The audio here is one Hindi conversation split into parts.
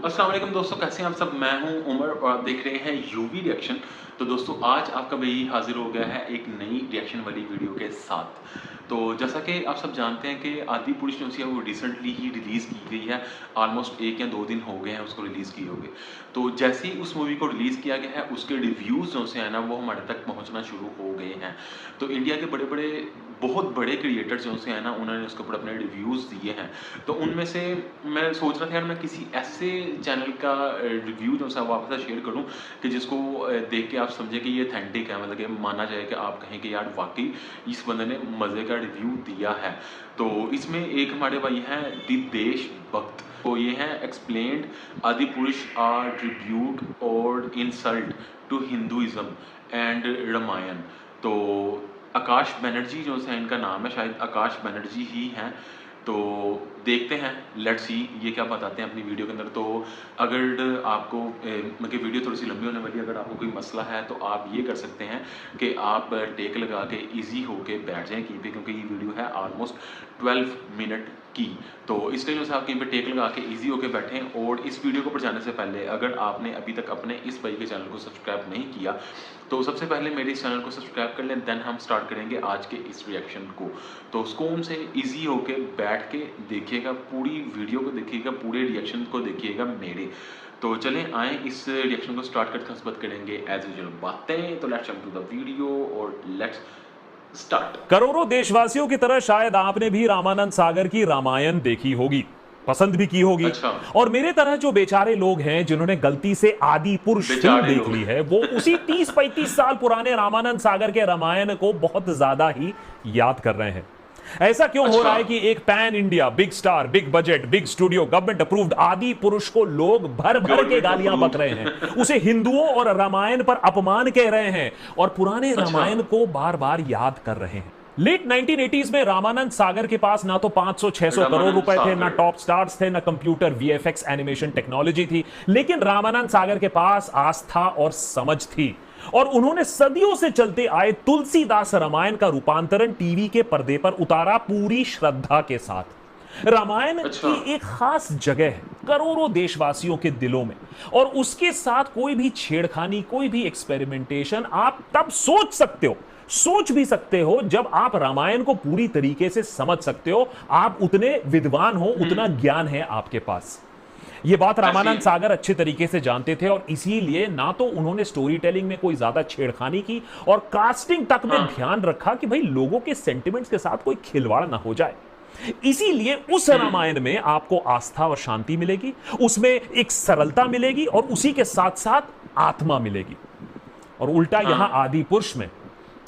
अस्सलाम वालेकुम दोस्तों, कैसे हैं आप सब। मैं हूं उमर और आप देख रहे हैं यूवी रिएक्शन। तो दोस्तों आज आपका भाई हाजिर हो गया है एक नई रिएक्शन वाली वीडियो के साथ। तो जैसा कि आप सब जानते हैं कि आदि पुरुष जो है वो रिसेंटली ही रिलीज़ की गई है। ऑलमोस्ट 1 या 2 दिन हो गए हैं उसको रिलीज़ किए हुए। तो जैसे ही उस मूवी को रिलीज़ किया गया है उसके रिव्यूज़ जो से है ना वो हमारे तक पहुंचना शुरू हो गए हैं। तो इंडिया के बड़े बड़े बहुत बड़े क्रिएटर्स जो से है ना उन्होंने उसके ऊपर अपने रिव्यूज़ दिए हैं। तो उनमें से मैं सोच रहा था यार मैं किसी ऐसे चैनल का रिव्यू जो है वो आपके साथ शेयर करूं कि जिसको देख के आप समझे कि ये ऑथेंटिक है, मतलब कि माना जाए कि आप कहें कि यार वाकई इस बंदे ने मज़े का रिव्यू दिया है। तो इसमें एक हमारे भाई हैं दिदेश भक्त, तो ये हैं explained Adipurush are tribute और insult to Hinduism and Ramayan. तो आकाश बनर्जी जो है इनका नाम है, शायद आकाश बनर्जी ही हैं। तो देखते हैं, लेट्स सी ये क्या बताते हैं अपनी वीडियो के अंदर। तो अगर आपको मतलब वीडियो थोड़ी सी लंबी होने वाली है, अगर आपको कोई मसला है तो आप ये कर सकते हैं कि आप टेक लगा के इजी होके बैठ जाएं कहीं पे, क्योंकि ये वीडियो है ऑलमोस्ट 12 मिनट की। तो इसलिए जो है आप कहीं पे टेक लगा के इजी होके बैठें। और इस वीडियो को पर जाने से पहले अगर आपने अभी तक अपने इस भाई के चैनल को सब्सक्राइब नहीं किया तो सबसे पहले मेरे इस चैनल को सब्सक्राइब कर लें, देन हम स्टार्ट करेंगे आज के इस रिएक्शन को। तो सुकून से इजी होके बैठ के देखिएगा, पूरी वीडियो को देखिएगा, पूरे रिएक्शन को देखिएगा मेरे। तो चलें आए इस रिएक्शन को स्टार्ट करते हैं, बात करेंगे एज यूजुअल बातें। तो let's jump to the video और लेट्स स्टार्ट। करोड़ों देशवासियों की तरह शायद आपने भी रामानंद सागर की रामायण देखी होगी, पसंद भी की होगी। अच्छा। और मेरे तरह जो बेचारे लोग हैं जिन्होंने गलती से आदि पुरुष फिल्म देख ली है, वो उसी 30-35 साल पुराने रामानंद सागर के रामायण को बहुत ज्यादा ही याद कर रहे हैं। ऐसा क्यों हो रहा है कि एक pan India big star, big budget, big studio, government approved आदि पुरुष को लोग भर भर के गालियां बक रहे हैं, उसे हिंदुओं और रामायण पर अपमान कह रहे हैं और पुराने रामायण को बार बार याद कर रहे हैं। लेट 1980s में रामानंद सागर के पास ना तो 500-600 करोड़ रुपए थे, ना टॉप स्टार्स थे, ना कंप्यूटर वीएफएक्स एनिमेशन टेक्नोलॉजी थी, लेकिन रामानंद सागर के पास आस्था और समझ थी। और उन्होंने सदियों से चलते आए तुलसीदास रामायण का रूपांतरण टीवी के पर्दे पर उतारा, पूरी श्रद्धा के साथ। रामायण की एक खास जगह है करोड़ों देशवासियों के दिलों में, और उसके साथ कोई भी छेड़खानी, कोई भी एक्सपेरिमेंटेशन आप तब सोच भी सकते हो जब आप रामायण को पूरी तरीके से समझ सकते हो, आप उतने विद्वान हो, उतना ज्ञान है आपके पास। ये बात रामानंद सागर अच्छे तरीके से जानते थे और इसीलिए ना तो उन्होंने स्टोरी टेलिंग में कोई ज्यादा छेड़खानी की और कास्टिंग तक में ध्यान रखा कि भाई लोगों के सेंटिमेंट्स के साथ कोई खिलवाड़ ना हो जाए। इसीलिए उस रामायण में आपको आस्था और शांति मिलेगी, उसमें एक सरलता मिलेगी और उसी के साथ साथ आत्मा मिलेगी। और उल्टा यहां आदि पुरुष में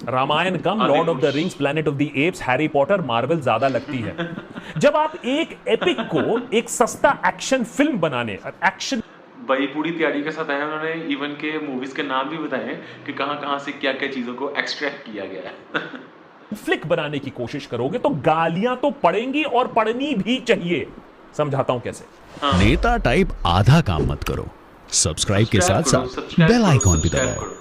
रामायण कम, Lord of the Rings, Planet of the Apes, Harry Potter, Marvel ज्यादा लगती है। जब आप एक एपिक को एक सस्ता एक्शन फिल्म बनाने, एक्शन भाई पूरी तैयारी के साथ आए, उन्होंने इवन के मूवीज के नाम भी बताए कि कहां से क्या क्या चीजों को एक्सट्रैक्ट किया गया है। फ्लिक बनाने की कोशिश करोगे तो गालियां तो पड़ेंगी और पड़नी भी चाहिए। समझाता हूं कैसे। नेता टाइप आधा काम मत करो, सब्सक्राइब के साथ साथ बेल आइकॉन भी दबाओ।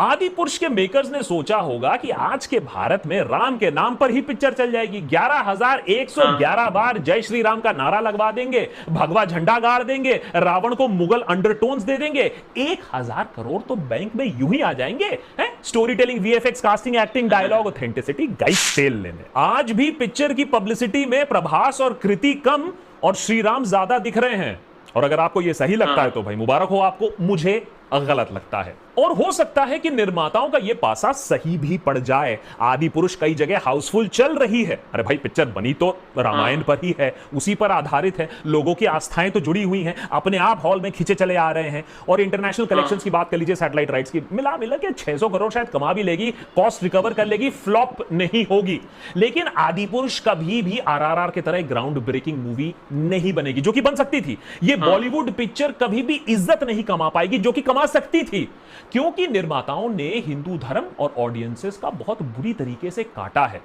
आदि पुरुष के मेकर्स ने सोचा होगा कि आज के भारत में राम के नाम पर ही पिक्चर चल जाएगी, 11,111 बार जय श्री राम का नारा लगवा देंगे, भगवा झंडा गाड़ देंगे, रावण को मुगल अंडरटोन्स दे देंगे, 1,000 करोड़ तो बैंक में यूं ही आ जाएंगे। हैं? Story telling, VFX, casting, acting, dialogue, authenticity, guys सेल लेने। आज भी पिक्चर की पब्लिसिटी में प्रभास और कृति कम और श्री राम ज्यादा दिख रहे हैं। और अगर आपको यह सही लगता है तो भाई मुबारक हो आपको, मुझे गलत लगता है। और हो सकता है कि निर्माताओं का यह पासा सही भी पड़ जाए। आदि पुरुष कई जगह हाउसफुल चल रही है। अरे भाई पिक्चर बनी तो रामायण पर ही है, उसी पर आधारित है, लोगों की आस्थाएं तो जुड़ी हुई हैं, अपने आप हॉल में खींचे चले आ रहे हैं। और इंटरनेशनल कलेक्शंस की बात कर लीजिए, सैटेलाइट राइट्स की, मिला के 600 करोड़ शायद कमा भी लेगी, कॉस्ट रिकवर कर लेगी, फ्लॉप नहीं होगी। लेकिन आदि पुरुष कभी भी आरआरआर की तरह ग्राउंड ब्रेकिंग मूवी नहीं बनेगी, जो कि बन सकती थी। ये बॉलीवुड पिक्चर कभी भी इज्जत नहीं कमा पाएगी जो कि कमा सकती थी, क्योंकि निर्माताओं ने हिंदू धर्म और ऑडियंसेस का बहुत बुरी तरीके से काटा है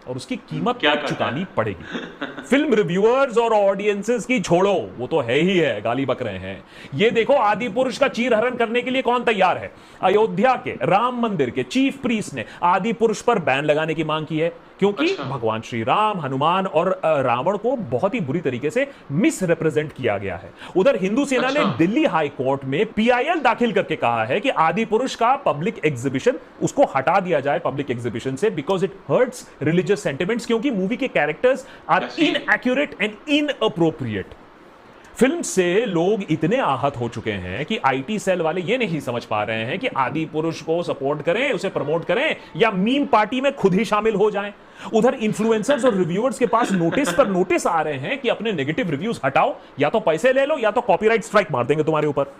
और उसकी कीमत चुकानी पड़ेगी। फिल्म रिव्यूअर्स और ऑडियंसेस की छोड़ो, वो तो है ही है, गाली बक रहे हैं। ये देखो आदि पुरुष का चीरहरण करने के लिए कौन तैयार है। अयोध्या के राम मंदिर के चीफ प्रीस्ट ने आदि पुरुष पर बैन लगाने की मांग की है। क्योंकि अच्छा। भगवान श्री राम, हनुमान और रावण को बहुत ही बुरी तरीके से मिस रिप्रेजेंट किया गया है। उधर हिंदू सेना ने अच्छा। दिल्ली हाई कोर्ट में पीआईएल दाखिल करके कहा है कि आदि पुरुष का पब्लिक एग्जीबिशन उसको हटा दिया जाए पब्लिक एग्जीबिशन से, because it hurts religious sentiments, क्योंकि मूवी के characters are inaccurate and inappropriate. Film से लोग इतने आहत हो चुके हैं कि आईटी सेल वाले ये नहीं समझ पा रहे हैं कि आदि पुरुष को सपोर्ट करें, उसे प्रमोट करें, या मीम पार्टी में खुद ही शामिल हो जाएं। उधर इन्फ्लुएंसर्स और रिव्यूअर्स के पास नोटिस पर नोटिस आ रहे हैं कि अपने नेगेटिव रिव्यूज हटाओ, या तो पैसे ले लो या तो कॉपीराइट स्ट्राइक मार देंगे तुम्हारे ऊपर।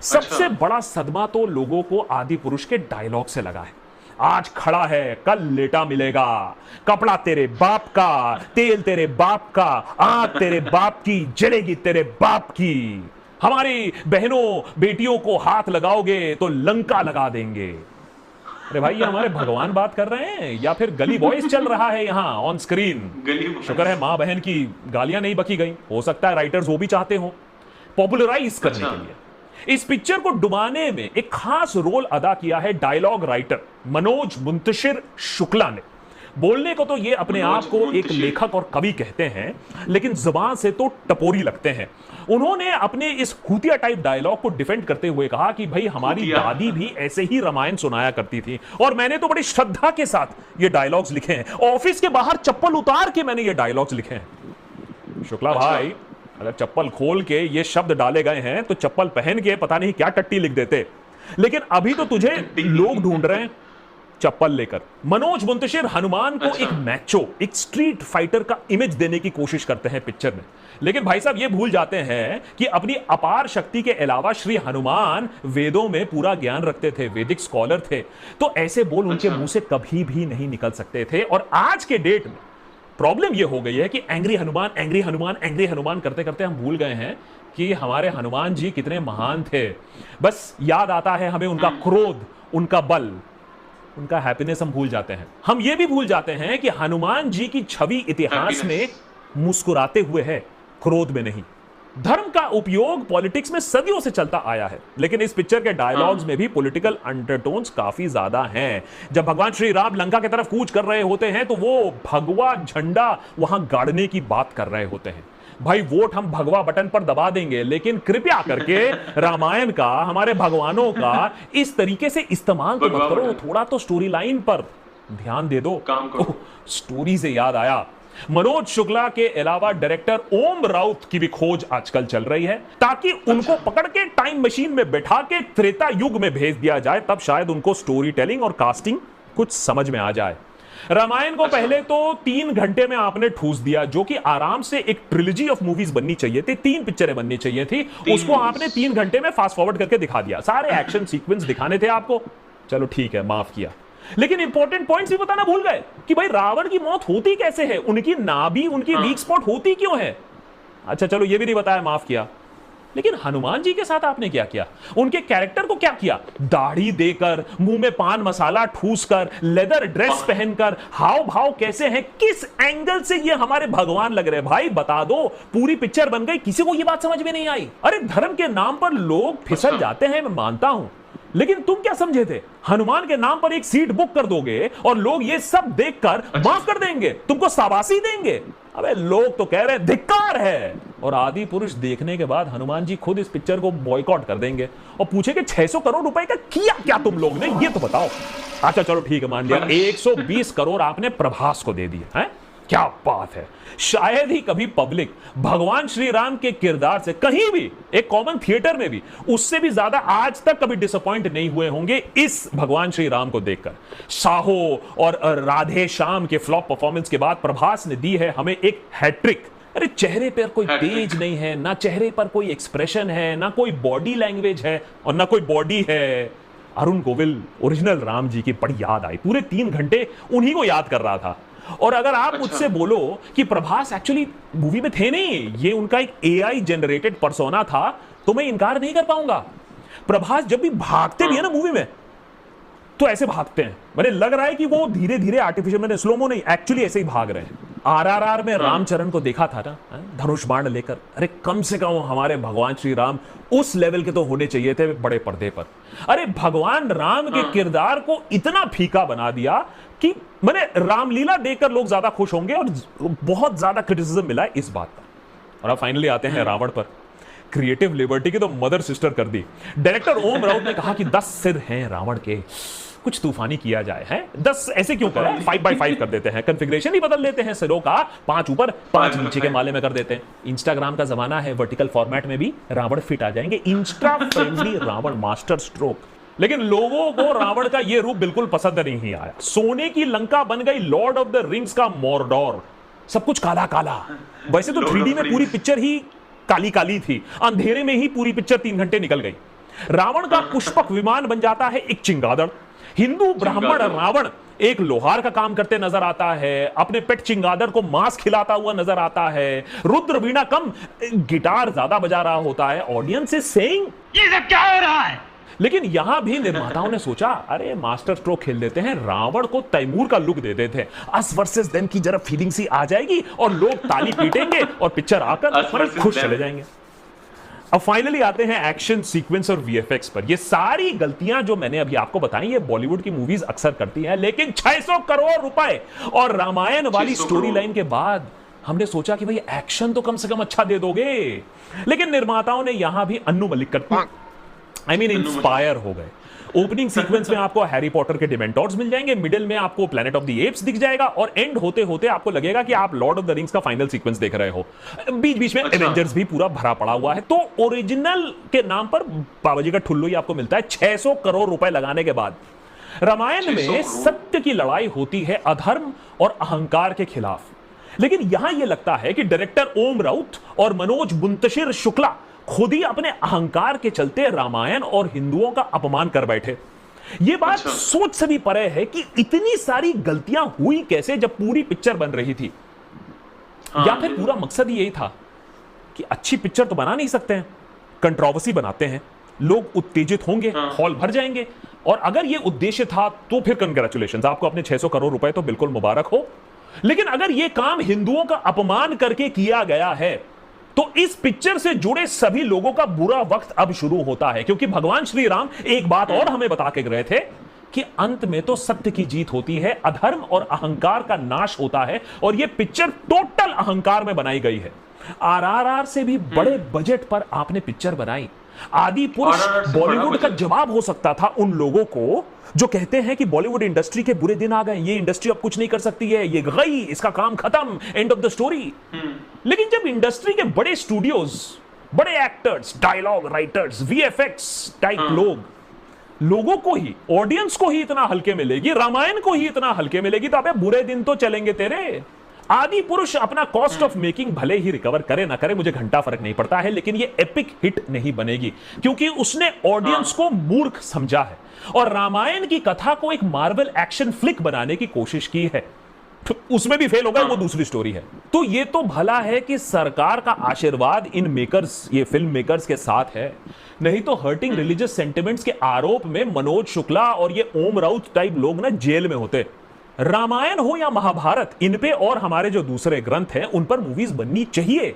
सबसे बड़ा सदमा तो लोगों को आदि पुरुष के डायलॉग से लगा है। आज खड़ा है कल लेटा मिलेगा, कपड़ा तेरे बाप का, तेल तेरे बाप का, आग तेरे बाप की जलेगी तेरे बाप की, हमारी बहनों बेटियों को हाथ लगाओगे तो लंका लगा देंगे। अरे भाई, ये हमारे भगवान बात कर रहे हैं या फिर गली बॉयज चल रहा है यहां ऑन स्क्रीन? शुक्र है मां बहन की गालियां नहीं बकी गई। हो सकता है राइटर्स वो भी चाहते हो पॉपुलराइज करने के लिए। इस पिक्चर को डुबाने में एक खास रोल अदा किया है डायलॉग राइटर मनोज मुंतशिर शुक्ला ने। बोलने को तो ये अपने आप को एक लेखक और कवि कहते हैं, लेकिन जुबान से तो टपोरी लगते हैं। उन्होंने अपने इस खूतिया टाइप डायलॉग को डिफेंड करते हुए कहा कि भाई, हमारी दादी भी ऐसे ही रामायण सुनाया करती थी और मैंने तो बड़ी श्रद्धा के साथ ये डायलॉग्स लिखे हैं। ऑफिस के बाहर चप्पल उतार के मैंने ये डायलॉग्स लिखे हैं। शुक्ला भाई, अगर चप्पल खोल के ये शब्द डाले गए हैं तो चप्पल पहन के पता नहीं क्या टट्टी लिख देते, लेकिन अभी तो तुझे लोग ढूंढ रहे हैं चप्पल लेकर। मनोज मुंतशिर हनुमान को एक मैचो, एक स्ट्रीट फाइटर का इमेज देने की कोशिश करते हैं पिक्चर में, लेकिन भाई साहब ये भूल जाते हैं कि अपनी अपार शक्ति के अलावा श्री हनुमान वेदों में पूरा ज्ञान रखते थे, वैदिक स्कॉलर थे, तो ऐसे बोल उनके मुंह से कभी भी नहीं निकल सकते थे। और आज के डेट में प्रॉब्लम यह हो गई है कि angry Hanuman angry Hanuman angry Hanuman करते करते हम भूल गए हैं कि हमारे हनुमान जी कितने महान थे। बस याद आता है हमें उनका क्रोध, उनका बल, उनका हैप्पीनेस हम भूल जाते हैं। हम यह भी भूल जाते हैं कि हनुमान जी की छवि इतिहास में मुस्कुराते हुए है, क्रोध में नहीं। धर्म का उपयोग पॉलिटिक्स में सदियों से चलता आया है, लेकिन इस पिक्चर के डायलॉग्स में भी पॉलिटिकल अंडरटोन्स काफी ज्यादा हैं। जब भगवान श्री राम लंका की तरफ कूच कर रहे होते हैं तो वो भगवा झंडा वहां गाड़ने की बात कर रहे होते हैं। भाई, वोट हम भगवा बटन पर दबा देंगे, लेकिन कृपया करके रामायण का, हमारे भगवानों का इस तरीके से इस्तेमाल तो मत करो। थोड़ा तो स्टोरी लाइन पर ध्यान दे दो। स्टोरी से याद आया, मनोज शुक्ला के अलावा डायरेक्टर ओम राउत की भी खोज आजकल चल रही है, ताकि उनको पकड़ के टाइम मशीन में बैठा के त्रेता युग में भेज दिया जाए, तब शायद उनको स्टोरी टेलिंग और कास्टिंग कुछ समझ में आ जाए। रामायण को पहले तो 3 घंटे में आपने ठूस दिया, जो कि आराम से एक ट्रिलॉजी ऑफ मूवीज बननी चाहिए थी, 3 पिक्चरें बननी चाहिए थी, उसको आपने 3 घंटे में फास्ट फॉरवर्ड करके दिखा दिया। सारे एक्शन सीक्वेंस दिखाने थे आपको, चलो ठीक है, माफ किया, लेकिन इंपॉर्टेंट पॉइंट्स भी बताना भूल गए कि भाई रावण की मौत होती कैसे है, उनकी नाभि, उनकी वीक स्पॉट होती क्यों है। अच्छा चलो ये भी नहीं बताया, माफ किया, लेकिन हनुमान जी के साथ आपने क्या किया, उनके कैरेक्टर को क्या किया? दाढ़ी देकर, मुंह में पान मसाला ठूसकर, लेदर ड्रेस पहनकर, हाव भाव कैसे हैं, किस एंगल से ये हमारे भगवान लग रहे हैं? भाई बता दो, पूरी पिक्चर बन गई, किसी को ये बात समझ में नहीं आई। अरे धर्म के नाम पर लोग फिसल जाते हैं, मैं मानता हूं, लेकिन तुम क्या समझे थे? हनुमान के नाम पर एक सीट बुक कर दोगे और लोग ये सब देखकर माफ कर देंगे, तुमको शाबाशी देंगे? अबे लोग तो कह रहे हैं धिक्कार है, और आदि पुरुष देखने के बाद हनुमान जी खुद इस पिक्चर को बॉयकॉट कर देंगे और पूछेंगे 600 करोड़ रुपए का किया क्या तुम लोग ने, ये तो बताओ। अच्छा चलो ठीक है, मान लिया 120 करोड़ आपने प्रभास को दे दिए हैं, क्या बात है। शायद ही कभी पब्लिक भगवान श्री राम के किरदार से कहीं भी, एक कॉमन थिएटर में भी, उससे भी ज्यादा आज तक कभी डिसअपॉइंट नहीं हुए होंगे इस भगवान श्री राम को देखकर। साहो और राधे श्याम के फ्लॉप परफॉर्मेंस के बाद प्रभास ने दी है हमें एक हैट्रिक। अरे चेहरे पर कोई तेज नहीं है, ना चेहरे पर कोई एक्सप्रेशन है, ना कोई बॉडी लैंग्वेज है और ना कोई बॉडी है। अरुण गोविल ओरिजिनल राम जी की बड़ी याद आई, पूरे 3 घंटे उन्हीं को याद कर रहा था। और अगर आप मुझसे बोलो कि प्रभास एक्चुअली मूवी में थे नहीं, ये उनका एक एआई जनरेटेड पर्सोना था, तो मैं इनकार नहीं कर पाऊंगा। प्रभास जब भी भागते भी है ना मूवी में, तो ऐसे भागते हैं, मैंने लग रहा है कि वो धीरे धीरे आर्टिफिशियल, मैंने स्लोमो नहीं, एक्चुअली ऐसे ही भाग रहे हैं। आरआरआर में रामचरण को देखा था ना, धनुष बाण लेकर, अरे कम से कम हमारे भगवान श्री राम उस लेवल के तो होने चाहिए थे बड़े पर्दे पर। अरे भगवान राम के किरदार को इतना फीका बना दिया, कि मैंने रामलीला देखकर लोग ज्यादा खुश होंगे और बहुत ज्यादा क्रिटिसिज्म मिला है इस बात पर। और अब फाइनली आते हैं रावण पर। क्रिएटिव लिबर्टी की तो मदर सिस्टर कर दी। डायरेक्टर ओम राउत ने कहा कि 10 सिर हैं रावण के, कुछ तूफानी किया जाए। है 10 ऐसे क्यों करें, 5x5 कर देते हैं, कॉन्फ़िगरेशन ही बदल लेते हैं सिरों का, 5 ऊपर 5 नीचे के माले में कर देते हैं। इंस्टाग्राम का जमाना है, वर्टिकल फॉर्मेट में भी रावण फिट आ जाएंगे। Insta friendly Ravan master stroke. लेकिन लोगों को रावण का यह रूप बिल्कुल पसंद नहीं आया। सोने की लंका बन गई लॉर्ड ऑफ द रिंग्स का मॉर्डोर, सब कुछ काला काला। वैसे तो 3D में पूरी पिक्चर ही काली काली थी, अंधेरे में ही पूरी पिक्चर 3 घंटे निकल गई। रावण का पुष्पक विमान बन जाता है एक चिंगादड़। हिंदू ब्राह्मण रावण एक लोहार का काम करते नजर आता है, अपने पेट चिंगादड़ को मांस खिलाता हुआ नजर आता है। रुद्र वीणा कम गिटार ज्यादा बजा रहा होता है। ऑडियंस इज सेइंग ये सब क्या हो रहा है। लेकिन यहां भी निर्माताओं ने सोचा, अरे मास्टर स्ट्रोक खेल देते हैं, रावण को तैमूर का लुक दे देते हैं। अस वर्सेस देम की जरा फीलिंग सी आ जाएगी और लोग ताली पीटेंगे और पिक्चर आकर खुश चले जाएंगे। अब फाइनली आते हैं एक्शन सीक्वेंस और वीएफएक्स पर। ये सारी गलतियां जो मैंने अभी आपको बताई, ये बॉलीवुड की मूवीज अक्सर करती हैं, लेकिन 600 करोड़ रुपए और रामायण वाली स्टोरी लाइन के बाद हमने सोचा कि भाई एक्शन तो कम से कम अच्छा दे दोगे। लेकिन निर्माताओं ने यहां भी अन्नू मलिक कर इंस्पायर हो गए। ओपनिंग सीक्वेंस में आपको हैरी पॉटर के डिमेंटोर्स मिल जाएंगे, मिडिल में आपको प्लैनेट ऑफ द एप्स दिख जाएगा और एंड होते होते आपको लगेगा कि आप लॉर्ड ऑफ द रिंग्स का फाइनल सीक्वेंस देख रहे हो। बीच बीच में एवेंजर्स भी पूरा भरा पड़ा हुआ है। तो ओरिजिनल के नाम पर बाबाजी का ठुल्लू ही आपको मिलता है 600 करोड़ रुपए लगाने के बाद। रामायण में सत्य की लड़ाई होती है अधर्म और अहंकार के खिलाफ। लेकिन यहां यह लगता है कि डायरेक्टर ओम राउत और मनोज बुंतशिर शुक्ला खुद ही अपने अहंकार के चलते रामायण और हिंदुओं का अपमान कर बैठे। यह बात सोच से भी परे है कि इतनी सारी गलतियां हुई कैसे जब पूरी पिक्चर बन रही थी। या फिर पूरा मकसद यही था कि अच्छी पिक्चर तो बना नहीं सकते हैं, कंट्रोवर्सी बनाते हैं, लोग उत्तेजित होंगे, हॉल भर जाएंगे। और अगर यह उद्देश्य था तो फिर कंग्रेचुलेशंस, आपको अपने 600 करोड़ रुपए तो बिल्कुल मुबारक हो। लेकिन अगर यह काम हिंदुओं का अपमान करके किया गया है तो इस पिक्चर से जुड़े सभी लोगों का बुरा वक्त अब शुरू होता है। क्योंकि भगवान श्री राम एक बात और हमें बता के गए थे कि अंत में तो सत्य की जीत होती है, अधर्म और अहंकार का नाश होता है। और यह पिक्चर टोटल अहंकार में बनाई गई है। आरआरआर से भी बड़े बजट पर आपने पिक्चर बनाई। आदि पुरुष बॉलीवुड का जवाब हो सकता था उन लोगों को जो कहते हैं कि बॉलीवुड इंडस्ट्री के बुरे दिन आ गए, ये इंडस्ट्री अब कुछ नहीं कर सकती है, ये गई, इसका काम खत्म, एंड ऑफ द स्टोरी। लेकिन जब इंडस्ट्री के बड़े स्टूडियोज, बड़े actors, dialogue writers, VFX type लोगों को ही, ऑडियंस को ही इतना हल्के मिलेगी, रामायण को ही इतना हल्के मिलेगी, तो अबे बुरे दिन तो चलेंगे तेरे। आदि पुरुष अपना कॉस्ट ऑफ मेकिंग भले ही रिकवर करे ना करे, मुझे घंटा फर्क नहीं पड़ता है, लेकिन ये एपिक हिट नहीं बनेगी क्योंकि उसने ऑडियंस को मूर्ख समझा है और रामायण की कथा को एक मार्वल एक्शन फ्लिक बनाने की कोशिश की है। तो उसमें भी फेल हो गए, वो दूसरी स्टोरी है। तो ये तो भला है कि सरकार का आशीर्वाद इन मेकर्स, ये फिल्म मेकर्स के साथ है, नहीं तो हर्टिंग रिलीजियस सेंटिमेंट्स के आरोप में मनोज शुक्ला और ये ओम राउत टाइप लोग ना जेल में होते। रामायण हो या महाभारत, इन पे और हमारे जो दूसरे ग्रंथ हैं उन पर मूवीज बननी चाहिए,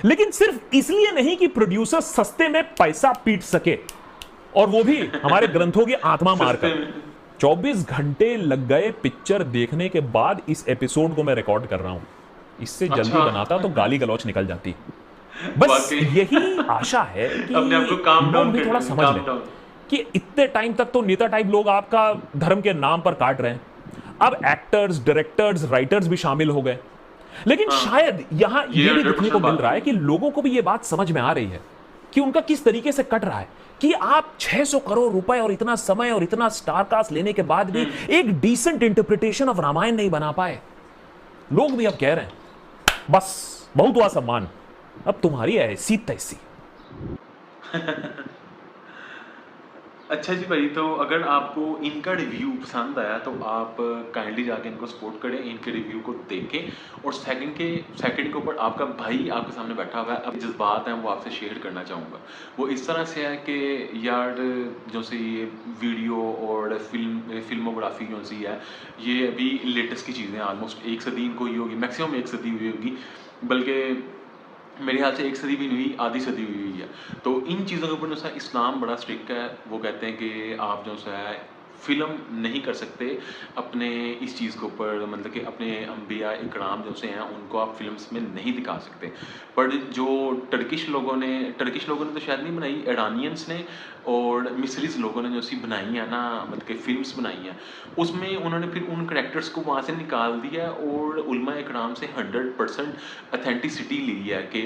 लेकिन सिर्फ इसलिए नहीं कि प्रोड्यूसर सस्ते में पैसा पीट सके, और वो भी हमारे ग्रंथों की आत्मा मारकर। 24 घंटे लग गए पिक्चर देखने के बाद इस एपिसोड को मैं रिकॉर्ड कर रहा हूं। इससे जल्दी बनाता तो गाली गलौच निकल जाती। बस यही आशा है कि लोग भी थोड़ा समझ लें कि इतने टाइम तक तो नेता टाइप लोग आपका धर्म के नाम पर काट रहे हैं, अब एक्टर्स, डायरेक्टर्स, राइटर्स भी शामिल हो गए। लेकिन शायद यहां यह भी देखने को मिल रहा है कि लोगों को भी यह बात समझ में आ रही है कि उनका किस तरीके से कट रहा है कि आप 600 करोड़ रुपए और इतना समय और इतना स्टार कास्ट लेने के बाद भी एक डिसेंट इंटरप्रिटेशन ऑफ रामायण नहीं बना पाए। लोग भी अब कह रहे हैं बस बहुत हुआ सम्मान, अब तुम्हारी ऐसी तैसी। अच्छा जी भाई, तो अगर आपको इनका रिव्यू पसंद आया तो आप काइंडली जाके इनको सपोर्ट करें, इनके रिव्यू को देखें। और सेकंड के ऊपर आपका भाई आपके सामने बैठा हुआ है, अब जज्बात हैं वो आपसे शेयर करना चाहूँगा। वो इस तरह से है कि यार जो से ये वीडियो और फिल्मोग्राफी जो सी है, ये अभी लेटेस्ट की चीज़ें, ऑलमोस्ट 1 सदी इनको ही होगी, मैक्सिमम 1 सदी हुई होगी, बल्कि मेरे ख्याल से 1 सदी भी नहीं हुई, आधी सदी हुई है। तो इन चीज़ों के ऊपर जो सा इस्लाम बड़ा स्ट्रिक्ट है। वो कहते हैं कि आप जो सा है फ़िल्म नहीं कर सकते अपने इस चीज़ के ऊपर, मतलब कि अपने अम्बिया इकराम जो से हैं उनको आप फ़िल्म्स में नहीं दिखा सकते। पर जो टर्किश लोगों ने तो शायद नहीं बनाई, ईरानियंस ने और मिस्रीज़ लोगों ने जो सी बनाई है ना, मतलब कि फ़िल्म्स बनाई हैं, उसमें उन्होंने फिर उन कैरेक्टर्स को वहाँ से निकाल दिया और उलमा इकराम से 100% ऑथेंटिसिटी ली है कि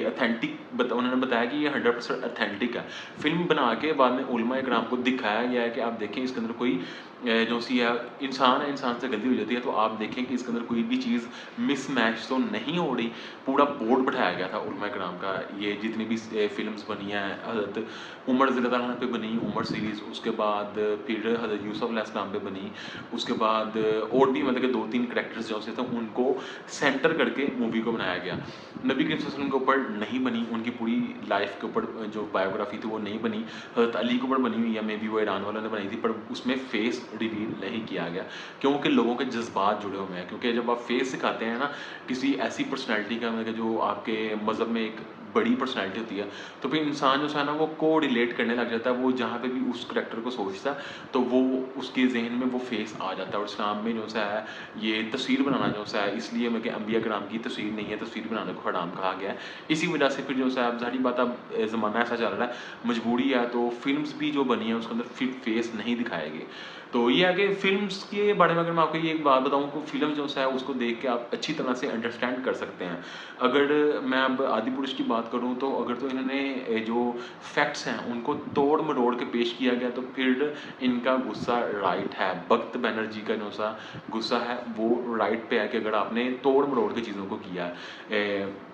उन्होंने बताया कि ये 100% ऑथेंटिक है। फ़िल्म बना के बाद में उलमा इकराम को दिखाया गया है कि आप देखें इसके अंदर कोई जो सी है, इंसान से गलती हो जाती है तो आप देखें कि इसके अंदर कोई भी चीज़ मिसमैच तो नहीं हो रही। पूरा बोर्ड बैठाया गया था उलमा इकराम का, ये जितनी भी फ़िल्म्स बनी हैं, हज़रत उमर रज़ी अल्लाह अन्हु पे बनी, उमर सीरीज़, उसके बाद फिर हज़रत यूसुफ़ अलैहिस्सलाम पे बनी, उसके बाद और भी मतलब कि 2-3 कैरेक्टर्स जो से थे उनको सेंटर करके मूवी को बनाया गया। नबी करीम सल्लल्लाहु अलैहि वसल्लम के ऊपर नहीं बनी, उनकी पूरी लाइफ़ के ऊपर जो बायोग्राफ़ी थी वो नहीं बनी। हज़रत अली के ऊपर बनी हुई है, मे बी वो ईरान वालों ने बनाई थी, पर उसमें फ़ेस रिवील नहीं किया गया क्योंकि लोगों के जज़्बात जुड़े हुए हैं। क्योंकि जब आप फ़ेस दिखाते हैं ना किसी ऐसी पर्सनैलिटी का, मतलब जो आपके मज़हब में एक बड़ी पर्सनैलिटी होती है, तो फिर इंसान जो है ना वो को रिलेट करने लग जाता है। वो जहाँ पे भी उस करैक्टर को सोचता है तो वो उसके ज़हन में वो फ़ेस आ जाता है। और इस्लाम में जो सा है ये तस्वीर बनाना जो सा है, इसलिए मैं कि अम्बिया कराम की तस्वीर नहीं है, तस्वीर बनाने को हराम कहा गया है। इसी वजह से फिर जो सा है, ज़ाहिर बात अब ज़माना ऐसा चल रहा है, मजबूरी है, तो फ़िल्म्स भी जो बनी है उसके अंदर फिर फ़ेस नहीं दिखाए गए। तो ये है कि फ़िल्म्स के बारे में अगर मैं आपको ये एक बात बताऊँ तो फ़िल्म जो है उसको देख के आप अच्छी तरह से अंडरस्टैंड कर सकते हैं। अगर मैं अब आदिपुरुष की बात करूँ तो अगर तो इन्होंने जो फैक्ट्स हैं उनको तोड़-मरोड़ के पेश किया गया तो फिर इनका गुस्सा राइट है। भगत बैनर्जी का जो सा गुस्सा है वो राइट पे है कि अगर आपने तोड़-मरोड़ के चीज़ों को किया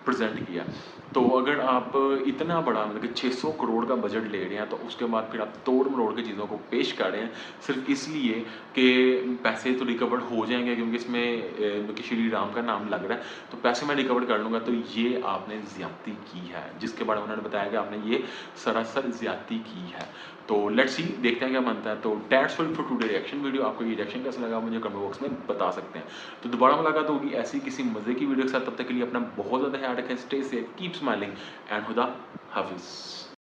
प्रेज़ेंट किया। तो अगर आप इतना बड़ा मतलब कि 600 करोड़ का बजट ले रहे हैं तो उसके बाद फिर आप तोड़-मरोड़ के चीज़ों को पेश कर रहे हैं सिर्फ़ इसलिए कि पैसे तो रिकवर हो जाएँगे क्योंकि इसमें कि श्री राम का नाम लग रहा है, तो पैसे मैं रिकवर कर लूँगा, तो ये आपने ज़्यादती की है। जिसके बारे में उन्होंने बताया कि आपने ये सरासर ज़्यादती की है। तो लेट्स सी, देखते हैं क्या बनता है। तो that's all for today reaction video. आपको ये रिएक्शन कैसा लगा मुझे कमेंट बॉक्स में बता सकते हैं। तो दोबारा मुलाकात होगी ऐसी किसी मज़े की वीडियो के साथ, तब तक के लिए अपना बहुत ज़्यादा ख्याल रखें। Stay safe, keep smiling and खुदा हाफ़िज़।